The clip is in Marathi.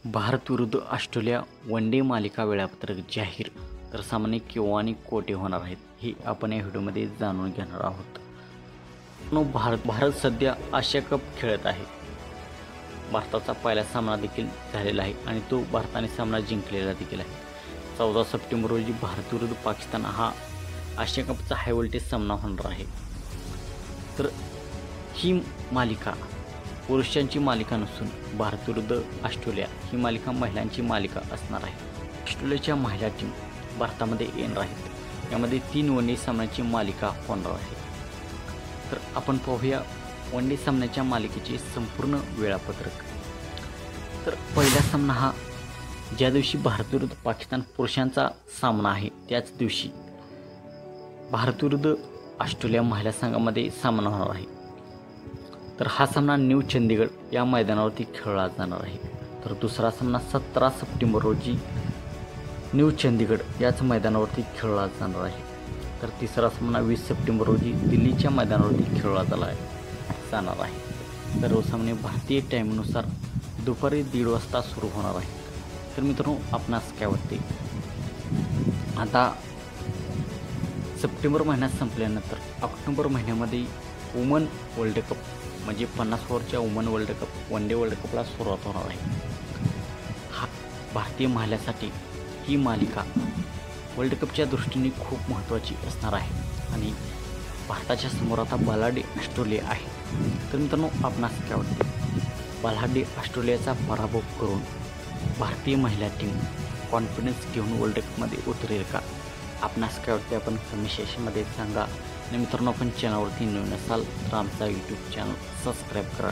भारत विरुद्ध ऑस्ट्रेलिया वनडे मालिका वेळापत्रक जाहीर. तर सामने केव्हा आणि कोठे होणार आहेत हे आपण या व्हिडिओमध्ये जाणून घेणार आहोत. भारत सध्या आशिया कप खेळत आहे. भारताचा पहिला सामना देखील झालेला आहे आणि तो भारताने सामना जिंकलेला देखील आहे. 14 सप्टेंबर रोजी भारत विरुद्ध पाकिस्तान हा आशिया कपचा हाय व्होल्टेज सामना होणार आहे. तर ही मालिका पुरुषांची मालिका नसून भारत विरुद्ध ऑस्ट्रेलिया ही मालिका महिलांची मालिका असणार आहे. ऑस्ट्रेलियाच्या महिला टीम भारतामध्ये येणार आहेत. यामध्ये 3 वनडे सामन्याची मालिका होणार आहे. तर आपण पाहूया वनडे सामन्याच्या मालिकेचे संपूर्ण वेळापत्रक. तर पहिला सामना हा ज्या दिवशी भारत विरुद्ध पाकिस्तान पुरुषांचा सामना आहे त्याच दिवशी भारत विरुद्ध ऑस्ट्रेलिया महिला संघामध्ये सामना होणार आहे. तर हा सामना न्यू चंदीगड या मैदानावरती खेळला जाणार आहे. तर दुसरा सामना 17 सप्टेंबर रोजी न्यू चंदीगड याच मैदानावरती खेळला जाणार आहे. तर तिसरा सामना 20 सप्टेंबर रोजी दिल्लीच्या मैदानावरती खेळला जाणार आहे. सर्व सामने भारतीय टाईमनुसार दुपारी 1:30 वाजता सुरू होणार आहे. तर मित्रांनो, आपणास काय वाटते? आता सप्टेंबर महिन्यात संपल्यानंतर ऑक्टोबर महिन्यामध्ये वुमन वर्ल्ड कप म्हणजे 50 ओव्हरच्या woman world cup one day world कपला सुरुवात होणार आहे. हा भारतीय महिलांसाठी ही मालिका वर्ल्ड कपच्या दृष्टीने खूप महत्त्वाची असणार आहे आणि भारताच्या समोर आता बलाढ्य ऑस्ट्रेलिया आहे. तर मित्रांनो, आपणास काय वाटते? बलाढ्य ऑस्ट्रेलियाचा पराभव करून भारतीय महिला टीम कॉन्फिडन्स घेऊन वर्ल्ड कपमध्ये उतरेल का? आपणास काय वाटते? आपण कमेंट सेक्शनमध्ये सांगा. आणि मित्रांनो, आपण चॅनलवरती नवीन असाल तर आमचा यूट्यूब चॅनल सबस्क्राईब करा.